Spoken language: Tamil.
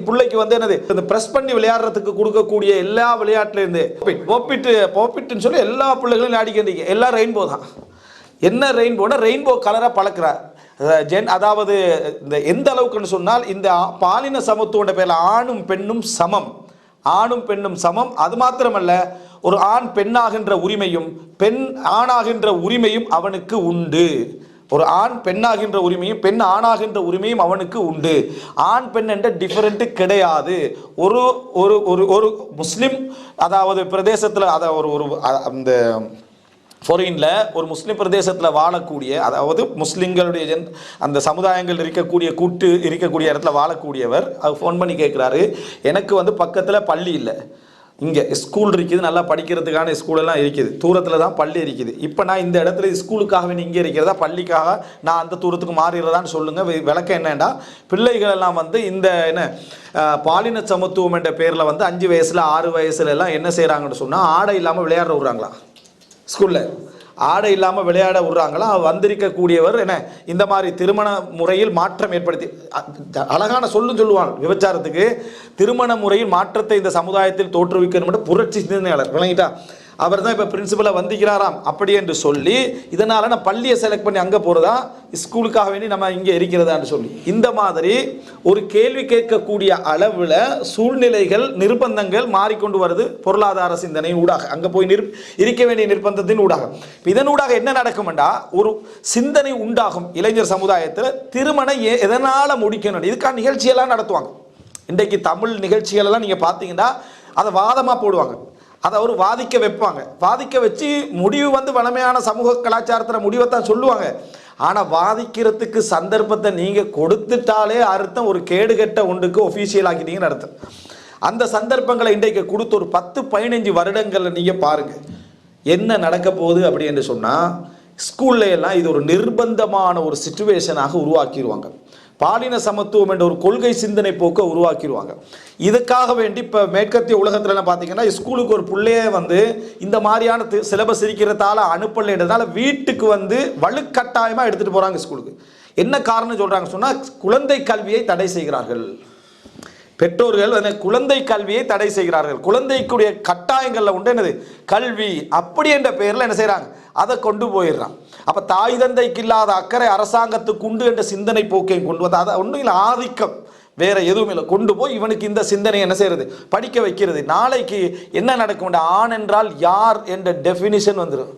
பிள்ளைக்கு வந்து என்னது இந்த பிரஸ் பண்ணி விளையாடுறதுக்கு கொடுக்கக்கூடிய எல்லா விளையாட்டுல இருந்து போப்பிட்டுன்னு சொல்லி எல்லா பிள்ளைகளும் விளையாடிக்கிறீங்க. எல்லாம் ரெயின்போ தான். என்ன ரெயின்போனா ரெயின்போ கலரா பழக்கிறார். அதாவது இந்த எந்த அளவுக்குன்னு சொன்னால் இந்த பாலின சமத்துவ பேர்ல ஆணும் பெண்ணும் சமம், ஆணும் பெண்ணும் சமம். அது மாத்திரமல்ல, ஒரு ஆண் பெண்ணாகின்ற உரிமையும் பெண் ஆணாகின்ற உரிமையும் அவனுக்கு உண்டு. ஒரு ஆண் பெண்ணாகின்ற உரிமையும் பெண் ஆணாகின்ற உரிமையும் அவனுக்கு உண்டு. ஆண் பெண் என்ற டிஃபரெண்ட் கிடையாது. ஒரு ஒரு ஒரு ஒரு முஸ்லிம் அதாவது பிரதேசத்தில் அதை ஒரு ஒரு அந்த ஃபாரின்ல ஒரு முஸ்லீம் பிரதேசத்தில் வாழக்கூடிய, அதாவது முஸ்லீம்களுடைய அந்த சமுதாயங்கள் இருக்கக்கூடிய இடத்துல வாழக்கூடியவர் ஃபோன் பண்ணி கேட்குறாரு, எனக்கு வந்து பக்கத்தில் பள்ளி இல்லை, இங்கே ஸ்கூல் இருக்குது, நல்லா படிக்கிறதுக்கான ஸ்கூலெல்லாம் இருக்குது, தூரத்தில் தான் பள்ளி இருக்குது. இப்போ நான் இந்த இடத்துல ஸ்கூலுக்காக வேண்டி இங்கே இருக்கிறதா பள்ளிக்காக நான் அந்த தூரத்துக்கு மாறிடுறதான்னு சொல்லுங்கள். விளக்கம் என்னென்னா, பிள்ளைகள் எல்லாம் வந்து இந்த என்ன பாலின சமத்துவம் என்ற பேரில் வந்து 5 வயசில் 6 வயசுல எல்லாம் என்ன செய்கிறாங்கன்னு சொன்னால் ஆடை இல்லாமல் விளையாட விட்றாங்களா, ஸ்கூலில் ஆடை இல்லாமல் விளையாட விடுறாங்களா. வந்திருக்கக்கூடியவர் என்ன இந்த மாதிரி திருமண முறையில் மாற்றம் ஏற்படுத்தி அழகான சொல்லுவாங்க, விபச்சாரத்துக்கு திருமண முறையில் மாற்றத்தை இந்த சமுதாயத்தில் தோற்றுவிக்கணும் புரட்சி சிந்தனையாளர் விளங்கிட்டா, அவர் தான் இப்போ பிரின்சிபலை வந்திக்கிறாராம். அப்படி என்று சொல்லி இதனால் நான் பள்ளியை செலக்ட் பண்ணி அங்கே போகிறதா ஸ்கூலுக்காக வேண்டி நம்ம இங்கே இருக்கிறதான்னு சொல்லி இந்த மாதிரி ஒரு கேள்வி கேட்கக்கூடிய அளவில் சூழ்நிலைகள் நிர்பந்தங்கள் மாறிக்கொண்டு வருது. பொருளாதார சிந்தனையின் ஊடாக அங்கே போய் இருக்க வேண்டிய நிர்பந்தத்தின் ஊடாக இதனூடாக என்ன நடக்கும்டா, ஒரு சிந்தனை உண்டாகும் இளைஞர் சமுதாயத்தில். திருமணம் எதனால் முடிக்கணும், இதுக்கான நிகழ்ச்சியெல்லாம் நடத்துவாங்க. இன்றைக்கு தமிழ் நிகழ்ச்சிகளெல்லாம் நீங்கள் பார்த்தீங்கன்னா அதை வாதமாக போடுவாங்க, அதை அவர் வாதிக்க வைப்பாங்க. வாதிக்க வச்சு முடிவு வந்து வளமையான சமூக கலாச்சாரத்தில் முடிவை தான் சொல்லுவாங்க. ஆனால் வாதிக்கிறதுக்கு சந்தர்ப்பத்தை நீங்கள் கொடுத்துட்டாலே அர்த்தம் ஒரு கேடுகட்ட ஒன்றுக்கு ஒஃபீஷியல் ஆக்கிட்டீங்கன்னு அர்த்தம். அந்த சந்தர்ப்பங்களை இன்றைக்கு கொடுத்து ஒரு 10-15 வருடங்களில் நீங்கள் பாருங்கள் என்ன நடக்க போகுது அப்படி என்று சொன்னால், ஸ்கூல்ல எல்லாம் இது ஒரு நிர்பந்தமான ஒரு சிச்சுவேஷனாக உருவாக்கிடுவாங்க. பாலின சமத்துவம் என்ற ஒரு கொள்கை சிந்தனை போக்க உருவாக்கிடுவாங்க. இதுக்காக வேண்டி இப்போ மேற்கத்திய உலகத்துல பார்த்தீங்கன்னா ஸ்கூலுக்கு ஒரு பிள்ளைய வந்து இந்த மாதிரியான சிலபஸ் இருக்கிறதால அனுப்பலைன்றதால வீட்டுக்கு வந்து வலுக்கட்டாயமாக எடுத்துகிட்டு போகிறாங்க ஸ்கூலுக்கு. என்ன காரணம் சொல்கிறாங்க சொன்னால், குழந்தை கல்வியை தடை செய்கிறார்கள். பெற்றோர்கள் குழந்தை கல்வியை தடை செய்கிறார்கள். குழந்தைக்குரிய கட்டாயங்களில் உண்டு என்னது கல்வி, அப்படி என்ற பெயரில் என்ன செய்கிறாங்க, அதை கொண்டு போயிடுறான். அப்போ தாய் தந்தைக்கு இல்லாத அக்கறை அரசாங்கத்துக்கு உண்டு என்ற சிந்தனை போக்கையும் கொண்டு வந்து அதை ஒன்றும் இல்லை, ஆதிக்கம் வேற எதுவும் இல்லை, கொண்டு போய் இவனுக்கு இந்த சிந்தனை என்ன செய்யறது, படிக்க வைக்கிறது. நாளைக்கு என்ன நடக்கும், ஆண் என்றால் யார் என்ற டெஃபினிஷன் வந்துடும்.